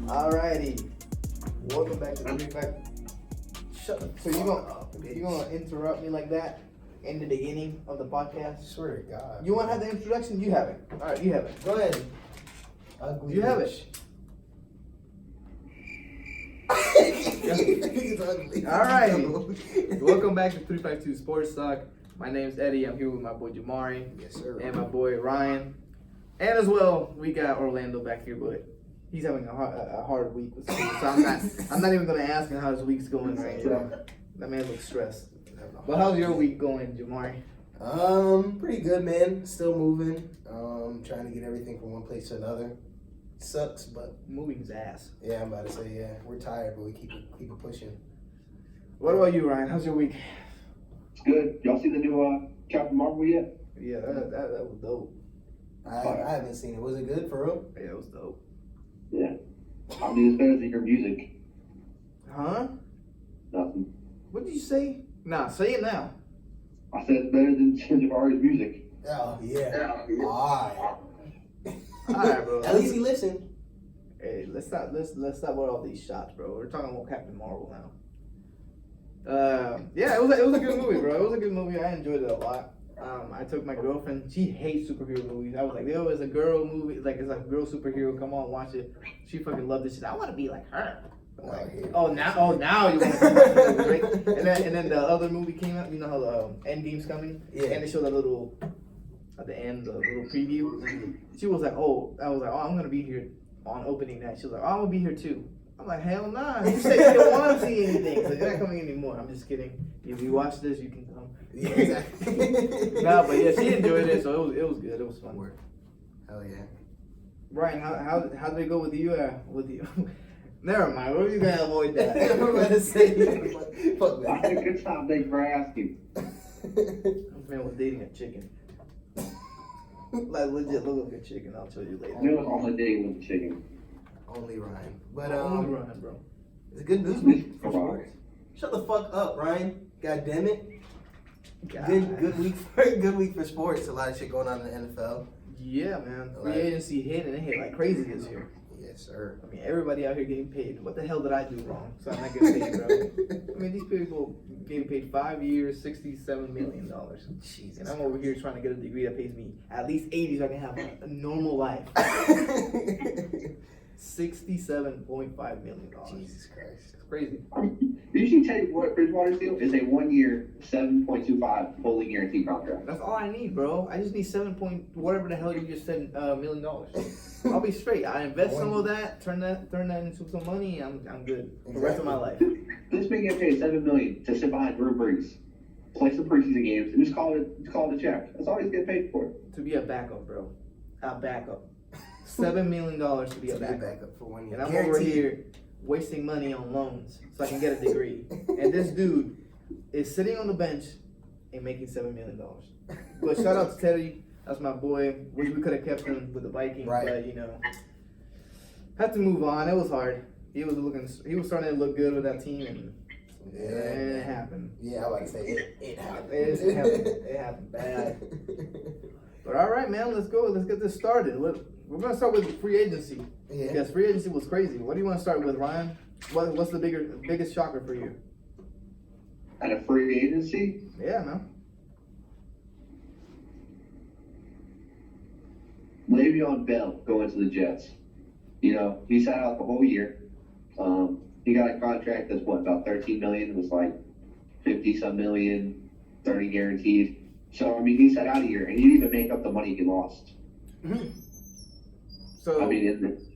Alrighty. Welcome back to the GripTight. Shut up. So you gonna interrupt me like that in the beginning of the podcast? Swear to God. You wanna have the introduction? You have it. Alright, you have it. Go ahead. Ugly You have bitch. it. He's ugly. Alright. Welcome back to 352 Sports Talk. My name's Eddie. I'm here with my boy Jamari. Yes, sir. And my boy Ryan. And as well, we got Orlando back here, but he's having a hard week with school, so I'm not even gonna ask him how his week's going right now. That man looks stressed. But how's your week going, Jamari? Pretty good, man. Still moving. Trying to get everything from one place to another. Sucks, but Moving's ass. yeah, I'm about to say yeah. We're tired, but we keep it pushing. What about you, Ryan? How's your week? Good. Y'all see the new Captain Marvel yet? Yeah, that was dope. I haven't seen it. Was it good for real? Yeah, it was dope. Yeah. I mean, it's better than your music. Huh? Nothing. What did you say? Nah, say it now. I said it's better than Jabari's music. Oh yeah. Alright. Alright, bro. At least he listened. Hey, let's stop with all these shots, bro. We're talking about Captain Marvel now. Yeah, it was a good movie, bro. It was a good movie. I enjoyed it a lot. I took my girlfriend. She hates superhero movies. I was like, yo, it's a girl movie. Like, it's like a girl superhero. Come on, watch it. She fucking loved this shit. I want to be like her. I'm like, now you want to be right? And then the other movie came out. You know how the Endgame's coming? Yeah. And they showed that little, at the end, the little preview. She was like, I was like, I'm going to be here on opening night. She was like, I'm going to be here too. I'm like, hell nah. You said you don't want to see anything. So you're not coming anymore. I'm just kidding. If you watch this, you can come. Yeah, exactly. Nah, but yeah, she enjoyed it, so it was good. It was fun. Hell yeah. Ryan, how did it go with you? Never mind. What were you gonna avoid that? I'm about to say, fuck I had a that. good time. Thanks for asking. Man was dating a chicken. Like legit look like a chicken. I'll tell you later. It was on the day with the chicken. Only Ryan. But Only Ryan, bro. it's a good news week for sports. Shut the fuck up, Ryan. God damn it. God. Good week for sports. A lot of shit going on in the NFL. Yeah, man. Free agency hit and it hit like crazy this year. Yes, sir. I mean, everybody out here getting paid. What the hell did I do wrong? So I'm not getting paid, bro. I mean, these people getting paid 5 years, $67 million. Jesus. And I'm over here trying to get a degree that pays me at least 80 so I can have a normal life. $67.5 million. Jesus Christ. It's crazy. Did you see Teddy Bridgewater's deal? It's a 1 year, 7.25 fully guaranteed contract. That's all I need, bro. I just need whatever the hell you just said, $1 million. I'll be straight. I invest some of that, turn that into some money, and I'm good for the rest of my life. This man get paid $7 million to sit behind Drew Brees, play some preseason games, and just call it a check. That's all he's getting paid for. To be a backup, bro. A backup. $7 million to be a backup. For 1 year. And I'm Guaranteed. over here wasting money on loans so I can get a degree. And this dude is sitting on the bench and making $7 million. But shout out to Teddy. That's my boy. Wish we could have kept him with the Vikings, Right. but you know, had to move on. It was hard. He was starting to look good with that team, and it happened. Yeah, I was about to say it happened. It happened bad. But all right, man, let's go. Let's get this started. We're gonna start with free agency. Yeah. Because free agency was crazy. What do you want to start with, Ryan? What's the biggest shocker for you? At a free agency, Yeah, man. Le'Veon Bell going to the Jets. You know, he sat out the whole year. He got a contract that's about $13 million. It was like 50-some million, 30 guaranteed. So I mean, he sat out a year, and he didn't even make up the money he lost. Mm-hmm. So I mean,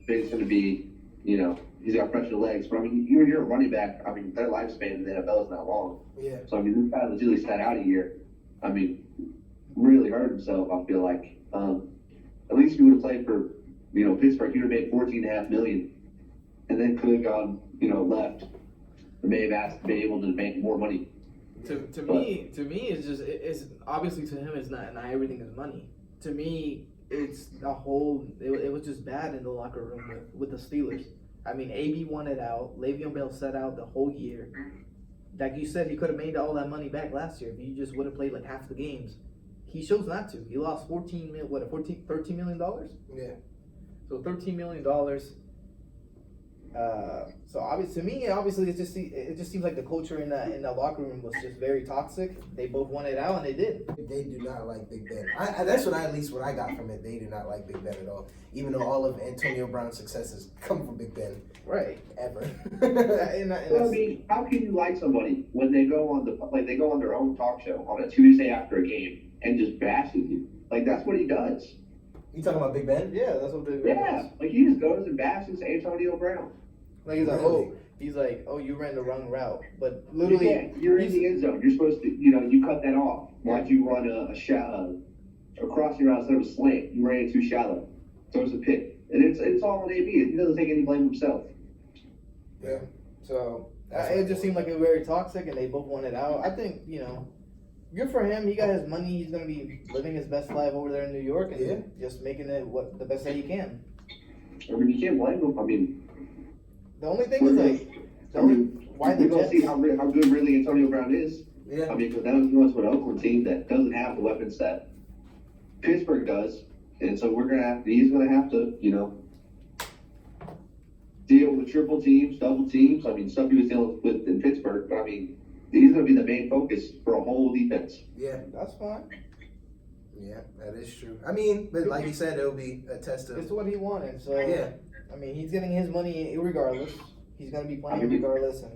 it's going to be, you know, he's got fresher legs. But I mean, you're a running back. I mean, their lifespan in the NFL is not long. Yeah. So I mean, this guy legitimately sat out a year. I mean, really hurt himself. I feel like. At least if he would have played for, you know, Pittsburgh, he would have made $14.5 million, and then could have gone, you know, left, and may have been able to make more money. to me, it's just it's obviously to him it's not everything is money. To me, it's a whole. It was just bad in the locker room with the Steelers. I mean, AB wanted out. Le'Veon Bell sat out the whole year. Like you said, he could have made all that money back last year if he just would have played like half the games. He chose not to. He lost $13 million. Yeah. So $13 million. So obviously, to me, obviously, it just seems like the culture in that locker room was just very toxic. They both wanted out, and they did. They do not like Big Ben. That's what at least what I got from it. They do not like Big Ben at all. Even though all of Antonio Brown's successes come from Big Ben. Right. Ever. Well, I mean, how can you like somebody when they go on they go on their own talk show on a Tuesday after a game and just bashes you? Like, that's what he does. You talking about Big Ben? Yeah, that's what they. Yeah, like he just goes and bashes Antonio Brown. Like he's like, oh, you ran the wrong route, but literally, You're in the end zone. You're supposed to, you cut that off. Why'd you run a crossing route instead of a slant? You ran it too shallow. Throws a pick, and it's all on AB. He doesn't take any blame himself. Yeah. So it just seemed like it was very toxic, and they both wanted out. I think good for him. He got his money. He's gonna be living his best life over there in New York, and just making it the best that he can. I mean, you can't blame him. I mean, the only thing is why the we're gonna Jets? see how good really Antonio Brown is. Yeah. I mean, because now he wants to an Oakland team that doesn't have the weapons that Pittsburgh does, and so he's gonna have to, deal with triple teams, double teams. I mean, stuff he was dealing with in Pittsburgh. But I mean, he's gonna be the main focus for a whole defense. Yeah. That's fine. Yeah, that is true. I mean, but like you said, it'll be a test of. It's what he wanted. So Yeah. I mean, he's getting his money regardless. He's gonna be playing regardless, and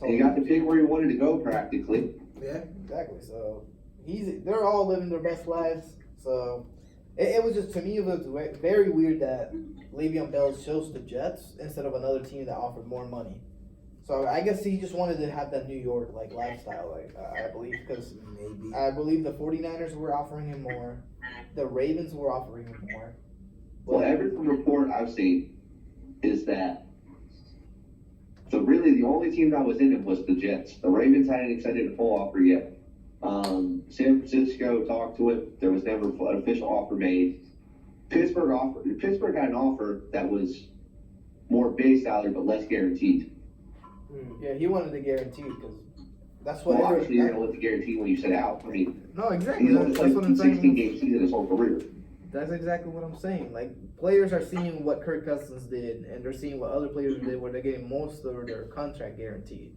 He got to pick where he wanted to go practically. Yeah. exactly. So they're all living their best lives. So it was just, to me, it was very weird that Le'Veon Bell chose the Jets instead of another team that offered more money. So I guess he just wanted to have that New York lifestyle, I believe, because Maybe. I believe the 49ers were offering him more, the Ravens were offering him more. Well, every report I've seen is that the only team that was in it was the Jets. The Ravens hadn't extended a full offer yet. San Francisco talked to him. There was never an official offer made. Pittsburgh had an offer that was more base salary but less guaranteed. Yeah, he wanted the guarantee because that's what. Well, obviously, you're gonna let the guarantee when you sit out. I mean, no, exactly. he's only That's what I'm saying. 16-game season his whole career. That's exactly what I'm saying. Like, players are seeing what Kirk Cousins did, and they're seeing what other players did, where they're getting most of their contract guaranteed.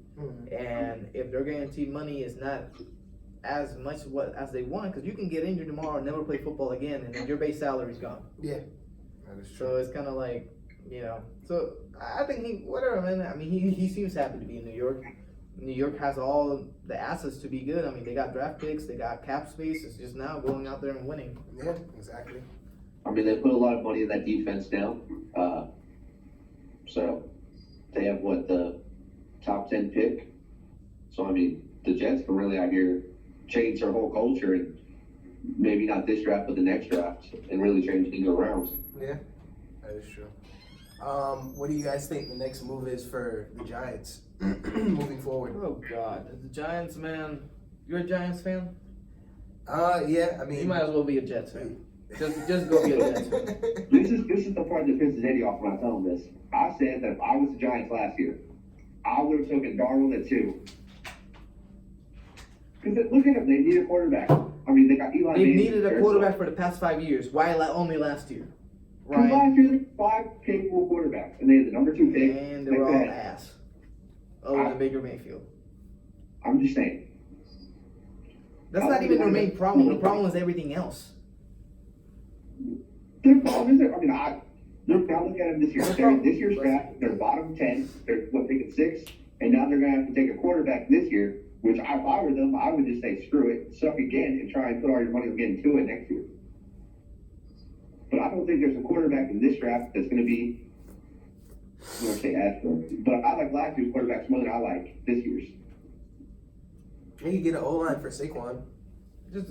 And if their guaranteed money is not as much as they want, because you can get injured tomorrow and never play football again, and then your base salary's gone. Yeah, that is true. So it's kind of like, So I think whatever, man. I mean, he seems happy to be in New York. New York has all the assets to be good. I mean, they got draft picks, they got cap space. It's just now going out there and winning. Yeah, exactly. I mean, they put a lot of money in that defense now. So they have the top 10 pick. So I mean, the Jets can really out here change their whole culture, and maybe not this draft, but the next draft, and really change things around. Yeah, that is true. What do you guys think the next move is for the Giants moving forward? Oh God, the Giants, man. You're a Giants fan? Yeah. I mean, You might as well be a Jets fan. Just go be a Jets fan. This is the part that pisses Eddie off when I tell him this. I said that if I was the Giants last year, I would have taken Darnold at 2. Because look at them, they need a quarterback. I mean, they got Eli They've Manning. needed a quarterback for the past 5 years. Why only last year? Because last year they had 5 capable quarterbacks, and they had the number 2 pick. And they were all ass. Oh, the Baker Mayfield. I'm just saying. That's not even their main problem. The problem is everything else. Their problem is look at them this year. They're in this year's draft, they're bottom 10. They're picking 6, and now they're going to have to take a quarterback this year. Which, if I were them, I would just say screw it, suck again, and try and put all your money on getting to it next year. But I don't think there's a quarterback in this draft that's going to be, I'm going to say Astro. But I like last year's quarterbacks more than I like this year's. you can get an O-line for Saquon. Just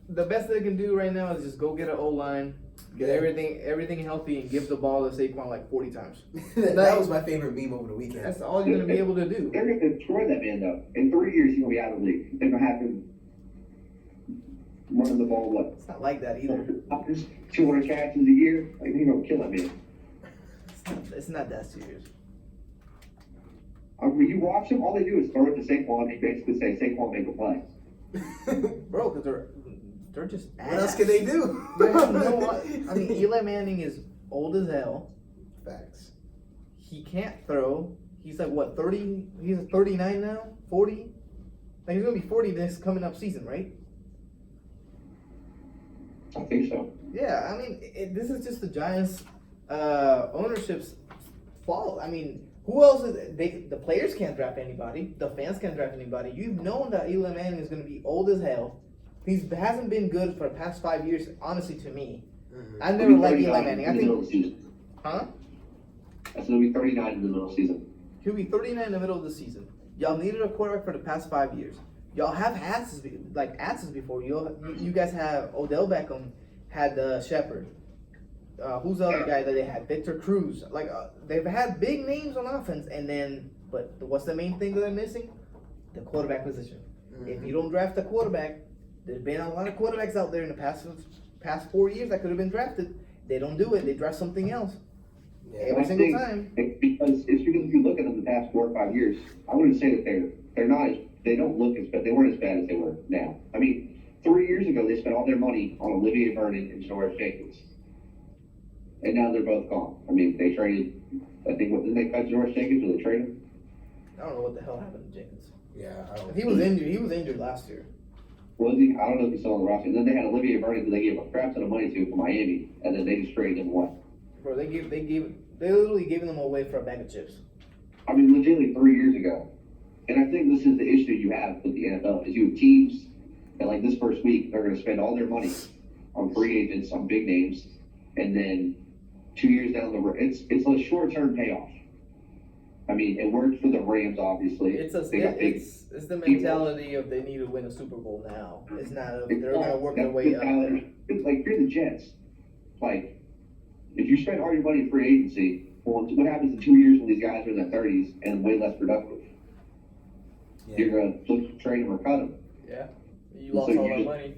the best they can do right now is just go get an O-line, get everything healthy, and give the ball to Saquon like 40 times. that was my favorite meme over the weekend. That's all you're going to be able to do. They're going to destroy that man, though. In 3 years, he's going to be out of the league. They're going to have him running the ball, what? It's not like that either. 200 catches a year? Like, they're going to kill that man. It's not that serious. I mean, you watch them, all they do is throw it to Saquon and basically say, Saquon, make a play. Bro, because they're just ass. What else can they do? They have I mean, Eli Manning is old as hell. Facts. He can't throw. He's like what 30? He's 39 now. 40. Like he's gonna be 40 this coming up season, right? I think so. Yeah, I mean, this is just the Giants' ownership's fault. I mean, who else is the players can't draft anybody, the fans can't draft anybody. You've known that Eli Manning is going to be old as hell. He hasn't been good for the past 5 years, honestly, to me. Mm-hmm. I never liked Eli Manning. I think, huh? That's gonna be 39 in the middle of the season. He'll be 39 in the middle of the season. Y'all needed a quarterback for the past 5 years. Y'all have asses before. You guys have Odell Beckham, had Shepard. Who's the other guy that they had? Victor Cruz. Like they've had big names on offense, but what's the main thing that they're missing? The quarterback position. Mm-hmm. If you don't draft a quarterback, there's been a lot of quarterbacks out there in the past 4 years that could have been drafted. They don't do it. They draft something else. Yeah, every single time. Because if you look at them the past 4 or 5 years, I wouldn't say that they're not. They don't look as bad. They weren't as bad as they were now. I mean, 3 years ago they spent all their money on Olivier Vernon and Janoris Jenkins, and now they're both gone. I mean, they traded. I think didn't they cut Janoris Jenkins or they trade him? I don't know what the hell happened to Jenkins. Yeah, he was injured. He was injured last year. Was he? I don't know if he's still on the roster. And then they had Olivier Vernon who they gave a crap ton of money to for Miami, and then they just traded him away. Bro, they literally gave them away for a bag of chips. I mean, legitimately 3 years ago. And I think this is the issue you have with the NFL is you have teams that like this first week they're going to spend all their money on free agents, on big names, and then 2 years down the road, it's a short-term payoff. I mean, it worked for the Rams, obviously. It's the mentality of they need to win a Super Bowl now. It's not they're going to work their way up. It's like you're the Jets. Like, if you spend all your money in free agency, well, what happens in 2 years when these guys are in their 30s and way less productive? Yeah. You're going to trade them or cut them. Yeah. You lost all that money.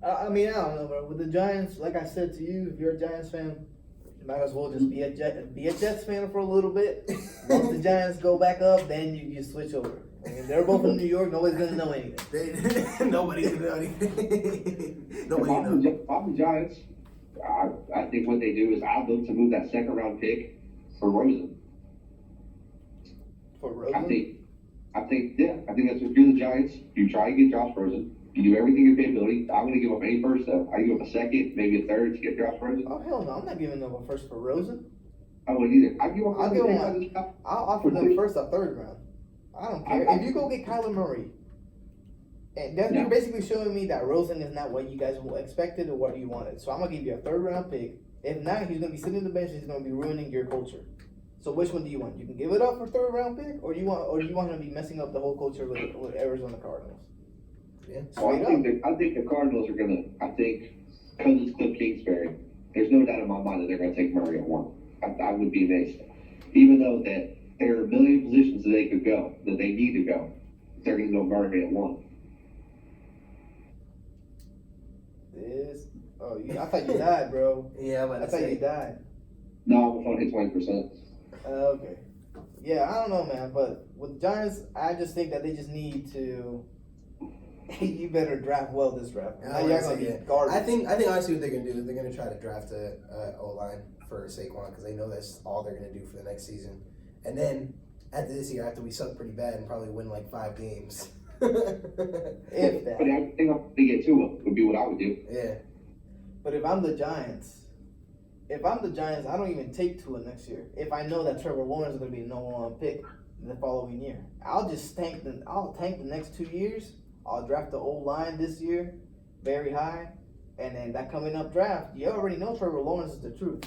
I mean, I don't know, bro. With the Giants, like I said to you, if you're a Giants fan, you might as well just be a Jets fan for a little bit. Once the Giants go back up, then you switch over. I mean, they're both in New York. Nobody's going to know anything. Nobody's going to know anything. If I'm the Giants, I think what they do is I'd look to move that second-round pick for Rosen. For Rosen? I think that's what you're the Giants. You try to get Josh Rosen. You do everything in your ability. I'm going to give up any first, though. I give up a second, maybe a third to get Josh Rosen. Oh, hell no. I'm not giving them a first for Rosen. I wouldn't either. I'll offer them first a third round. I don't care. If you go get Kyler Murray, and you're basically showing me that Rosen is not what you guys expected or what you wanted. So I'm going to give you a third round pick. If not, he's going to be sitting in the bench. He's going to be ruining your culture. So which one do you want? You can give it up for third round pick, or do you want him to be messing up the whole culture with Arizona Cardinals? Yeah. I think the Cardinals are gonna. I think because it's Cliff Kingsbury, there's no doubt in my mind that they're gonna take Murray at 1. I would be amazed, even though that there are a million positions that they could go, that they need to go. They're gonna go Murray at 1. I thought you died, bro. Yeah, I thought you died. No, I'm only 20%. Okay. Yeah, I don't know, man. But with the Giants, I just think that they just need to. You better draft well this draft. Now you're gonna be garbage. I think honestly what they're gonna do is they're gonna try to draft a O-line for Saquon because they know that's all they're gonna do for the next season. And then after this year, after we suck pretty bad and probably win like 5 games. If that. But I think I'm gonna get Tua would be what I would do. Yeah. But if I'm the Giants, I don't even take Tua next year. If I know that Trevor Lawrence is going to be the number 1 pick the following year, I'll tank the next 2 years. I'll draft the old line this year, very high, and then that coming up draft, you already know Trevor Lawrence is the truth.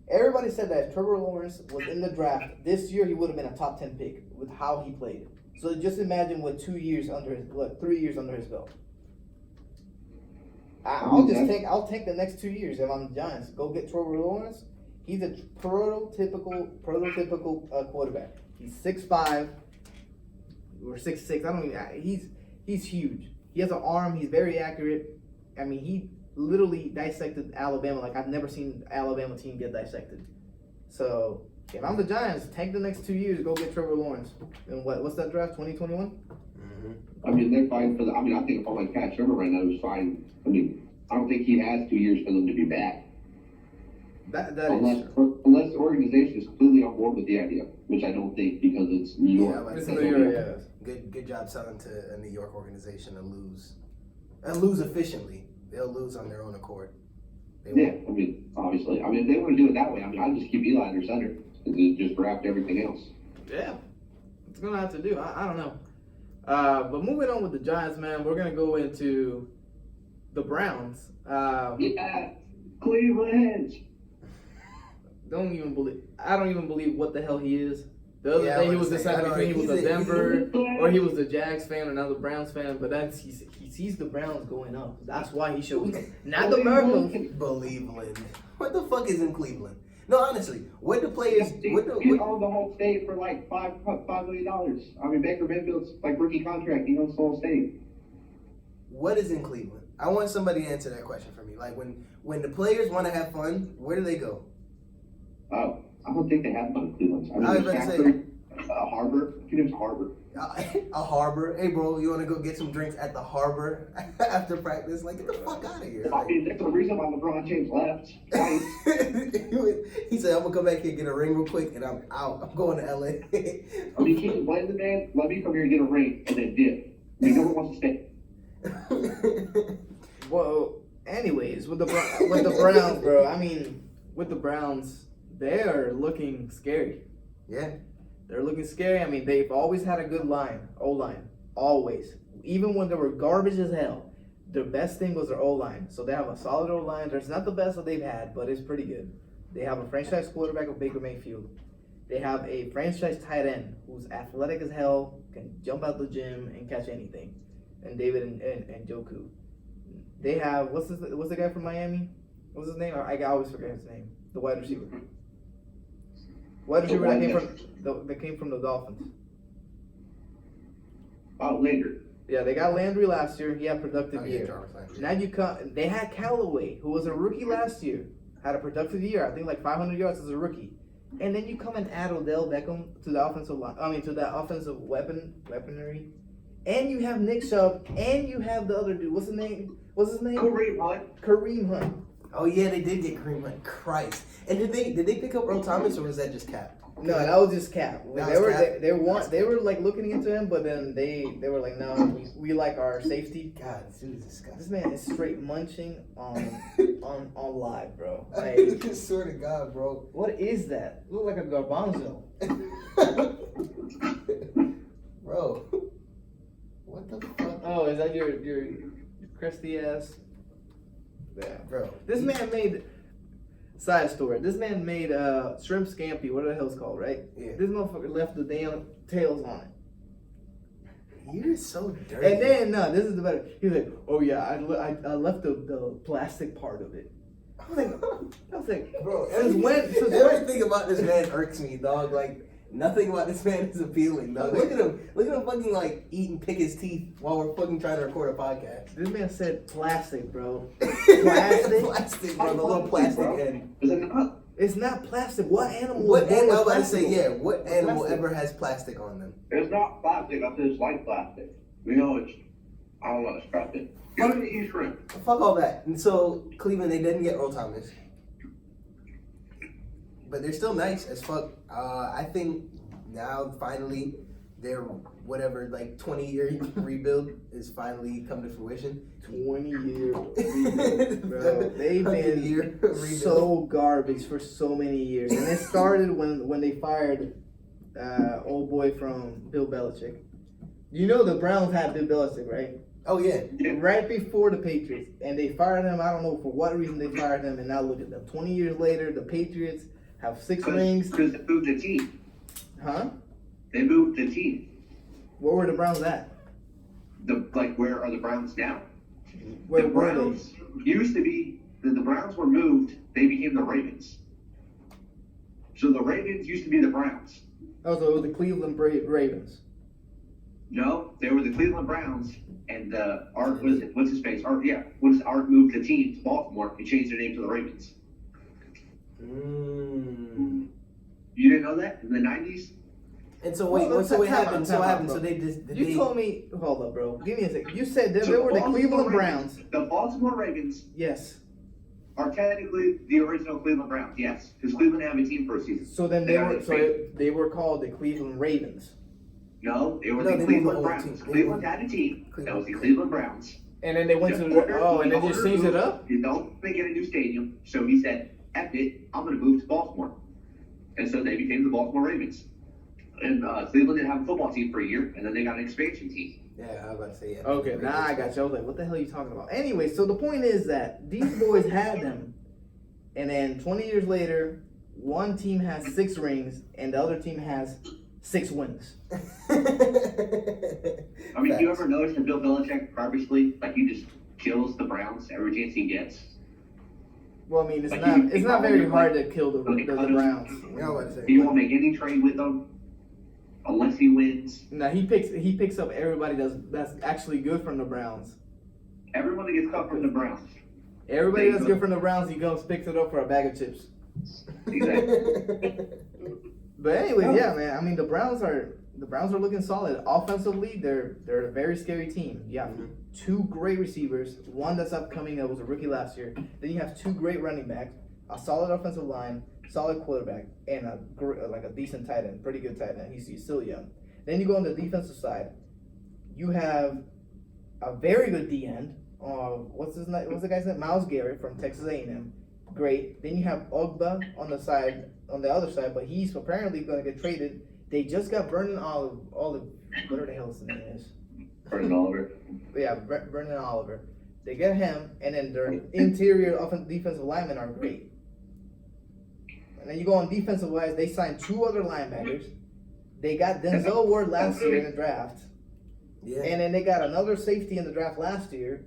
Everybody said that if Trevor Lawrence was in the draft this year, he would have been a top 10 pick with how he played. So just imagine with 3 years under his belt. I'll take the next 2 years if I'm the Giants. Go get Trevor Lawrence. He's a prototypical quarterback. He's 6'5" or 6'6". I don't even. He's huge. He has an arm. He's very accurate. I mean, he literally dissected Alabama like I've never seen Alabama team get dissected. So if I'm the Giants, tank the next 2 years. Go get Trevor Lawrence. And what's that draft? 2021. I mean, they're fine for the. I mean, I think if I'm like Pat Trevor right now, is fine. I mean, I don't think he has 2 years for them to be back. That unless, is true. unless the organization is completely on board with the idea, which I don't think because it's New York. Yeah, It's like, New York, yes. good job selling to a New York organization to lose. And lose efficiently. They'll lose on their own accord. They Yeah, won't. I mean, obviously. I mean, if they want to do it that way, I mean, I'd just keep Eli under center and just draft everything else. Yeah, it's gonna have to do. I don't know. But moving on with the Giants, man, we're gonna go into the Browns. Yeah, Cleveland. I don't even believe what the hell he is. The other Yeah, day I he was was saying, deciding I between he know, was a Denver or he was a a Jags fan or now the Browns fan. But he sees the Browns going up. That's why he shows up. Not the Miracles. Cleveland. What the fuck is in Cleveland? No, honestly, what the players? He owned the whole state for like $5 million. I mean, Baker Mayfield's like rookie contract. He owns the whole state. What is in Cleveland? I want somebody to answer that question for me. Like when the players want to have fun, where do they go? Oh, I don't think they have fun in Cleveland. I was about to say Harbor. I think it's Harbor. a harbor. Hey, bro, you want to go get some drinks at the harbor after practice? Like, get the fuck out of here. I mean, that's the reason why LeBron James left. He said, "I'm gonna come back here, get a ring real quick, and I'm out. I'm going to LA." I mean, keep blame the man. Let me come here and get a ring and then dip. I mean, no one wants to stay. Well, anyways, with the Browns, bro. I mean, with the Browns, they are looking scary. Yeah. They're looking scary. I mean, they've always had a good O-line, always. Even when they were garbage as hell, their best thing was their O-line. So they have a solid O-line. It's not the best that they've had, but it's pretty good. They have a franchise quarterback with Baker Mayfield. They have a franchise tight end who's athletic as hell, can jump out the gym and catch anything. And David and Joku. They have what's the guy from Miami? What's his name? I always forget his name. The wide receiver. Wide receiver that came from the Dolphins. Oh, Lander. Yeah, they got Landry last year. He had a productive year. Jarvis Landry. Now you come. They had Callaway, who was a rookie last year, had a productive year. I think like 500 yards as a rookie. And then you come and add Odell Beckham to the offensive line. I mean, to that offensive weaponry. And you have Nick Chubb, and you have the other dude. What's his name? Kareem Hunt. Oh yeah, they did get Kareem Hunt. Christ. And did they pick up Earl Thomas or was that just Cap? No, that was just Cap. They were like looking into him, but then they were like, no, we like our safety. God, this dude is disgusting. This man is straight munching on live, bro. I Like, just swear to God, bro. what is that? Look like a garbanzo. Bro. What the fuck? Oh, is that your crusty ass? Yeah. Bro. This man made side story. This man made shrimp scampi, what the hell's called, right? Yeah. This motherfucker left the damn tails on it. You're so dirty. And then this is the better. He was like, "Oh yeah, I left the plastic part of it." I was like, bro, Since everything about this man irks me, dog. Like nothing about this man is appealing, dog. Look at him fucking like eat and pick his teeth while we're fucking trying to record a podcast. This man said plastic, bro. Plastic? Plastic, bro. The little plastic end. Is it not? It's not plastic. What animal? What is born animal? I with was about to say, plastic? yeah. What animal Plastic. ever has plastic on them? It's not plastic. I said it's like plastic. You know, I don't know, it's plastic. You don't even eat shrimp. Fuck all that. And so Cleveland, they didn't get Earl Thomas, but they're still nice as fuck. I think now finally their whatever like 20-year rebuild is finally come to fruition. 20 years, bro. They've 100-year been rebuild. so garbage for so many years, and it started when they fired old boy from Bill Belichick. You know the Browns had Bill Belichick, right? Oh yeah. Right before the Patriots, and they fired him. I don't know for what reason they fired him, and now look at them. 20 years later, the Patriots have 6 rings. Because they moved the team. Huh? They moved the team. Where were the Browns at? Where are the Browns now? Where The were they? Browns used to be, the Browns were moved, they became the Ravens. So the Ravens used to be the Browns. Oh, so it was the Cleveland Ravens. No, they were the Cleveland Browns, and Art, what's his face? Art moved the team to Baltimore and changed their name to the Ravens. Mm. You didn't know that in the 90s? And so Well, wait, so what happened? So what happened? bro. So they just You told me. Hold up, bro. Give me a second. You said they So were the Cleveland Browns. The Baltimore Ravens Yes. are technically the original Cleveland Browns, yes, because Cleveland didn't have a team for a season. So then they were called the Cleveland Ravens. No, they were No, the they Cleveland moved the whole Browns. team. Cleveland had a team that was the Cleveland Browns. And then they went to and they just changed it up. You don't make it a new stadium, so he said, "F it, I'm going to move to Baltimore," and so they became the Baltimore Ravens. And Cleveland didn't have a football team for a year, and then they got an expansion team. Yeah, I was about to say yeah. Okay, now I got you. I was like, what the hell are you talking about? Anyway, so the point is that these boys had them, and then 20 years later, one team has 6 rings, and the other team has 6 wins. I mean, do you ever notice that Bill Belichick purposely, like, he just kills the Browns every chance he gets? Well, I mean, it's Like, not very hard to kill the Browns. Yeah, I was about to say. He won't make any trade with them unless he wins. Now he picks up everybody that's actually good from the Browns. Everyone that gets cut from the Browns. Everybody that's good from the Browns, he goes picks it up for a bag of chips. Exactly. But anyways, yeah, man. I mean, the Browns are looking solid. Offensively, they're a very scary team. You have 2 great receivers, one that's upcoming that was a rookie last year. Then you have 2 great running backs, a solid offensive line, solid quarterback, and a decent tight end, pretty good tight end. He's still young. Then you go on the defensive side. You have a very good D end. What's the guy's name? Myles Garrett from Texas A&M. Great. Then you have Ogba on the other side, but he's apparently going to get traded. They just got Vernon Olive. Whatever the hell his name is. Vernon Oliver. Yeah, Vernon Oliver. They get him, and then their interior defensive linemen are great. And then you go on defensive wise, they signed 2 other linebackers. They got Denzel Ward last year in the draft. Yeah. And then they got another safety in the draft last year.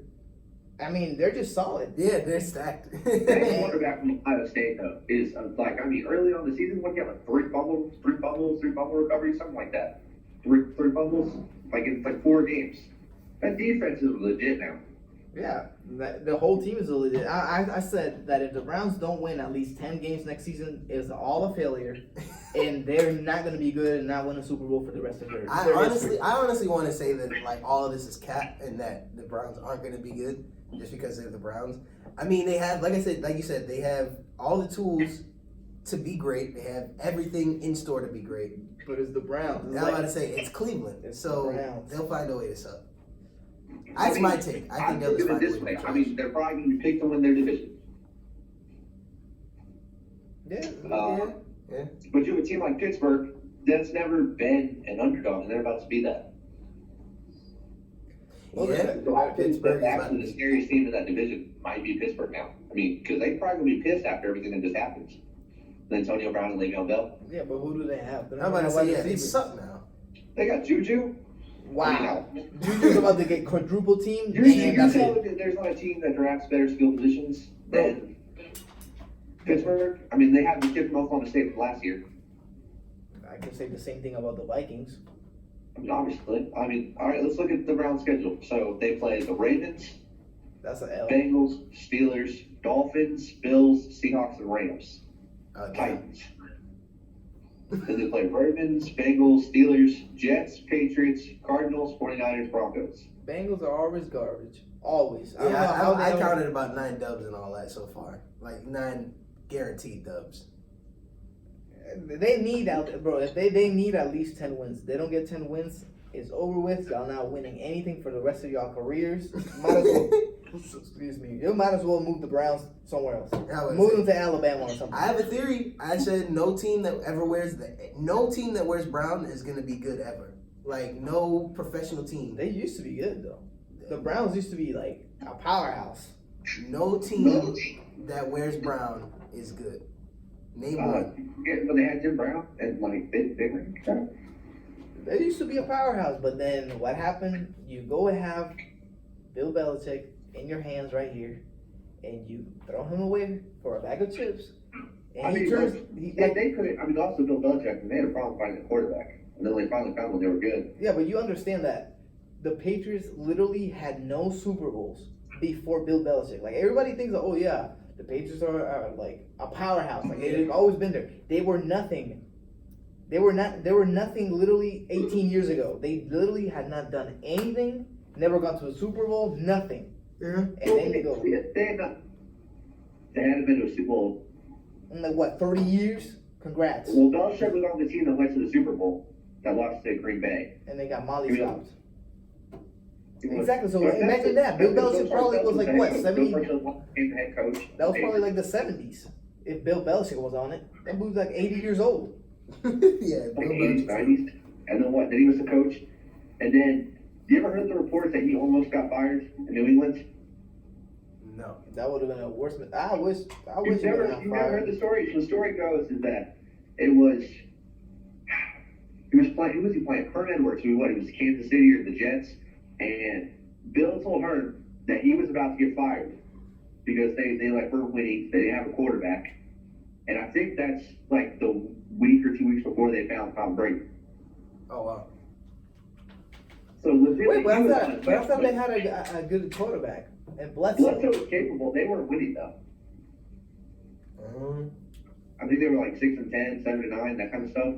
I mean, they're just solid. Yeah, they're stacked. That quarterback from Ohio State, though, is early on the season, what, he had like 3 fumble recoveries, something like that. 3 fumbles, in 4 games. That defense is legit now. Yeah, the whole team is legit. I said that if the Browns don't win at least 10 games next season, it's all a failure, and they're not going to be good and not win a Super Bowl for the rest of their history. I honestly want to say that all of this is cap and that the Browns aren't going to be good just because they're the Browns. I mean, they have, like you said, they have all the tools to be great. They have everything in store to be great. But it's the Browns. I'm about to say it's Cleveland, so they'll find a way to suck. That's my take. I think they'll just find a way to I mean, they're probably going to be picked to win their division. Yeah. But you have a team like Pittsburgh that's never been an underdog, and they're about to be that. So I think that actually the scariest team in that division might be Pittsburgh now. I mean, because they probably going to be pissed after everything that just happens. Antonio Brown and Le'Veon Bell. Yeah, but who do they have? I'm about to say, they suck now. They got Juju. Wow. Juju's about to get quadruple teamed. You're telling me there's not a team that drafts better skill positions than Pittsburgh? I mean, they have the kid from Oklahoma State from last year. I can say the same thing about the Vikings. I mean, obviously. I mean, all right, let's look at the Browns' schedule. So they play the Ravens, That's an L. Bengals, Steelers, Dolphins, Bills, Seahawks, and Rams. Titans. Then they play Ravens, Bengals, Steelers, Jets, Patriots, Cardinals, 49ers, Broncos. Bengals are always garbage. Always. Yeah, I counted about 9 dubs and all that so far. 9 guaranteed dubs. They need bro. If they need at least 10 wins. They don't get 10 wins, it's over with. Y'all not winning anything for the rest of y'all careers. Might as well, excuse me. You might as well move the Browns somewhere else. Move them to Alabama or something. I have a theory. I said no team that wears brown is gonna be good ever. No professional team. They used to be good though. The Browns used to be like a powerhouse. No team that wears brown is good. Name one. But they had Jim Brown and big ring. They used to be a powerhouse, but then what happened? You go and have Bill Belichick in your hands right here, and you throw him away for a bag of chips. And they couldn't. I mean, also Bill Belichick, they had a problem finding a quarterback, and then they finally found one. They were good. Yeah, but you understand that the Patriots literally had no Super Bowls before Bill Belichick. Everybody thinks, oh yeah, the Patriots are like a powerhouse. They've always been there. They were nothing They were nothing literally 18 years ago. They literally had not done anything, never gone to a Super Bowl, nothing. Yeah. And then they go. They hadn't been to a Super Bowl. In like what, 30 years? Congrats. Well, Belichick was on the team that went to the Super Bowl that lost to Green Bay. And they got Molly Yeah. stopped. Exactly. So imagine that. Bill Belichick probably was like what, 70? Head coach. That was probably like the 70s. If Bill Belichick was on it, that dude's like 80 years old. Yeah, Like 80s, 90s. And then what? Then he was the coach. And then, you ever heard the reports that he almost got fired in New England? No. That would have been a worse. I wish You've he never, would have you've never heard fired. the story? So the story goes is that it was, he was playing, who was he playing? Herm Edwards, who what? He was Kansas City or the Jets. And Bill told Herm that he was about to get fired because they like weren't winning. They didn't have a quarterback. And I think that's like the week or 2 weeks before they found Tom Brady. Oh wow. So legitimately, Wait, but he was I thought they had a good quarterback and Bledsoe. Bledsoe was capable. They weren't winning though. I think they were like 6-10, 7-9, that kind of stuff.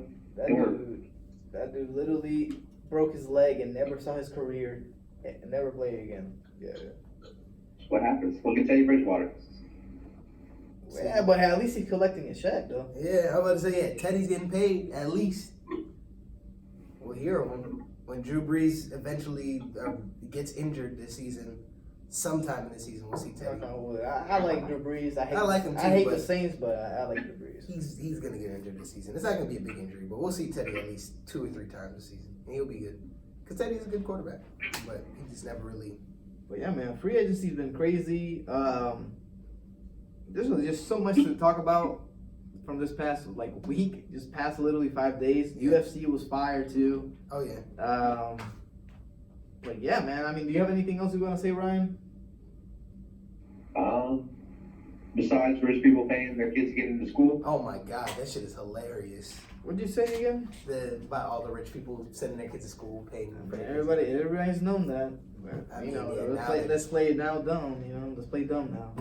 That dude literally broke his leg and never saw his career and never played again. Yeah. What happens? Look at Teddy Bridgewater. Yeah, but at least he's collecting his check though. Yeah, I was about to say, yeah, Teddy's getting paid at least. We'll hear when Drew Brees eventually gets injured this season. Sometime in the season, we'll see Teddy. I like Drew Brees. I like him too. I hate but the Saints, but I like Drew Brees. He's gonna get injured this season. It's not gonna be a big injury, but we'll see Teddy at least 2 or 3 times this season, and he'll be good. Cause Teddy's a good quarterback, but he just never really. But yeah, man, free agency's been crazy. There's just so much to talk about from this past week, just past literally 5 days. UFC was fire too. Oh yeah. But yeah, man. I mean, do you have anything else you want to say, Ryan? Besides rich people paying their kids to get into school. Oh my God, that shit is hilarious. What'd you say again? About all the rich people sending their kids to school, paying them. For Everybody's known that. I You mean, know, yeah, let's play it now dumb. You know, let's play dumb now.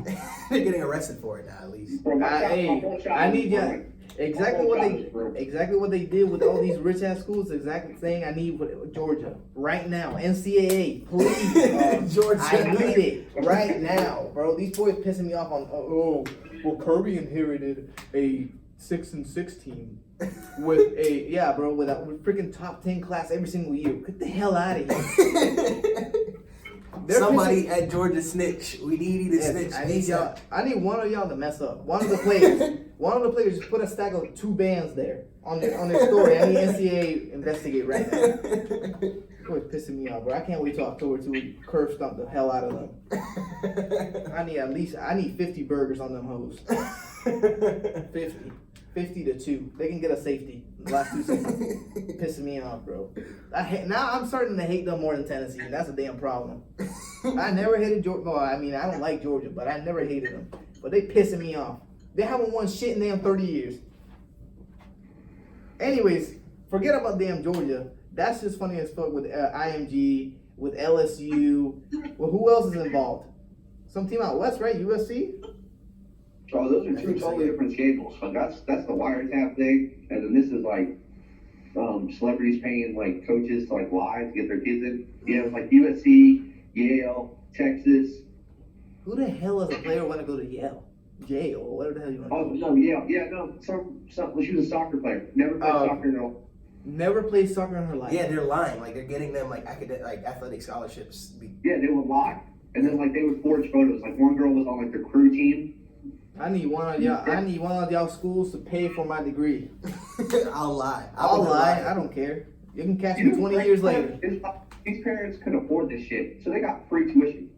They're getting arrested for it now, at least. Bro, I need you. Exactly what they did with all these rich ass schools. The exact thing I need with Georgia right now. NCAA, please. Georgia. I need it right now, bro. These boys pissing me off on. Well, Kirby inherited a 6-6 team with with a freaking top 10 class every single year. Get the hell out of here. Somebody at Georgia snitch. We need you to snitch. I need one of y'all to mess up. One of the players just put a stack of 2 bands there on their story. I need NCAA investigate right now. Boy, pissing me off, bro. I can't wait till October to curve stomp the hell out of them. I need 50 burgers on them hoes. 50 to 2. They can get a safety. The last 2 seconds. Pissing me off, bro. Now I'm starting to hate them more than Tennessee, and that's a damn problem. I never hated Georgia. Well, I mean, I don't like Georgia, but I never hated them. But they pissing me off. They haven't won shit in damn 30 years. Anyways, forget about damn Georgia. That's just funny as fuck with IMG, with LSU. Well, who else is involved? Some team out west, right? USC? So those are 2 totally different schedules. So that's the wiretap thing, and then this is like celebrities paying like coaches to like lie to get their kids in. You have like USC, Yale, Texas. Who the hell as a player want to go to Yale? Yale, whatever the hell you want to Oh go. no, Yale. Yeah, no. She was a soccer player. Never played soccer in her life. Never played soccer in her life. Yeah, they're lying. Like they're getting them like athletic scholarships. Yeah, they would lie, and then like they would forge photos. Like one girl was on like the crew team. I need one of y'all schools to pay for my degree. I'll lie. I'll lie. I don't care. You can catch me 20 years later. These parents could afford this shit, so they got free tuition.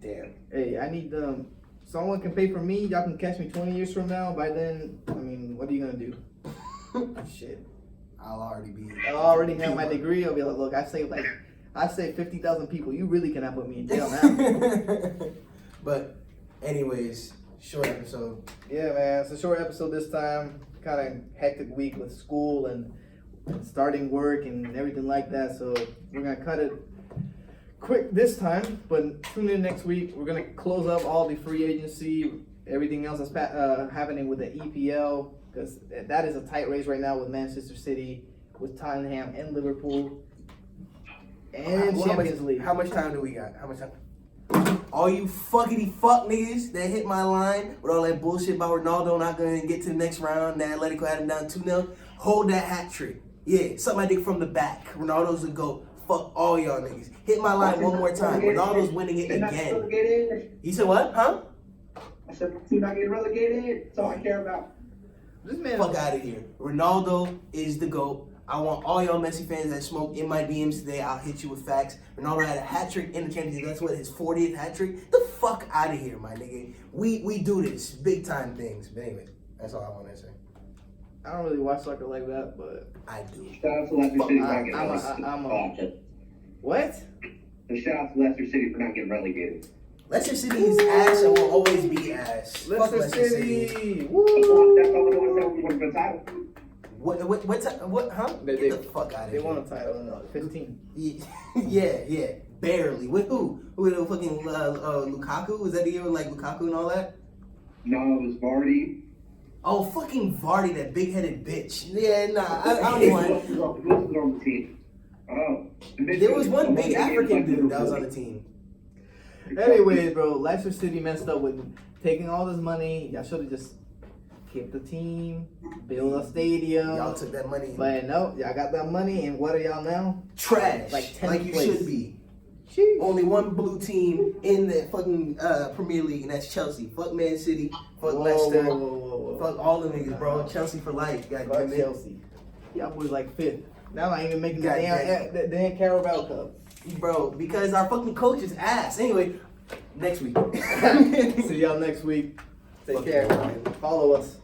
Damn. Hey, I need someone can pay for me. Y'all can catch me 20 years from now. By then, I mean, what are you gonna do? Shit. I'll already have my degree. I'll be like, look, I saved 50,000 people. You really cannot put me in jail now. But, anyways, short episode. Yeah, man. It's a short episode this time. Kind of hectic week with school and starting work and everything like that. So we're gonna cut it quick this time. But tune in next week. We're gonna close up all the free agency, everything else that's happening with the EPL. because that is a tight race right now with Manchester City, with Tottenham and Liverpool, and Champions League. How much time do we got? How much time? All you fuckity fuck niggas that hit my line with all that bullshit about Ronaldo not going to get to the next round, that Atletico had him down 2-0, hold that hat trick. Yeah, suck my dick from the back. Ronaldo's the GOAT. Fuck all y'all niggas. Hit my line one more time. Ronaldo's winning it again. You said what? Huh? I said, "You're not getting relegated." That's all I care about. This man, Fuck out of here. Ronaldo is the GOAT. I want all y'all Messi fans that smoke in my DMs today. I'll hit you with facts. Ronaldo had a hat trick in the Champions League. That's what, his 40th hat trick? The fuck out of here, my nigga. We do this. Big time things. But anyway, that's all I want to say. I don't really watch soccer like that, but I do. Shout out to Leicester City for not getting I'm relegated. what? So shout out to Leicester City for not getting relegated. Leicester City is ass and will always be ass. Fuck Leicester City. That's Woo! all we want the title. What, huh? They- Get the fuck out of They here. won a title in 15. Yeah. Barely. With who? With fucking Lukaku? Was that the year with like Lukaku and all that? No, it was Vardy. Oh, fucking Vardy, that big-headed bitch. Yeah, nah, I don't want. Who was on the team? Oh, There was one big African dude that was on the team. Anyways, bro, Leicester City messed up with taking all this money. Y'all should have just kept the team, build a stadium. Y'all took that money. But no, y'all got that money, and what are y'all now? Trash. Like 10th like you place. should be. Sheesh. Only one blue team in the fucking Premier League, and that's Chelsea. Fuck Man City. Fuck Leicester. Whoa. Fuck all them niggas, bro. Chelsea for life. God Fuck damn it. Chelsea. Y'all boys like 5th. Now I'm not even making the God damn Carabao Cup. Bro, because our fucking coach is ass. Anyway, next week. See y'all next week. Take Fuck care. yeah. Follow us.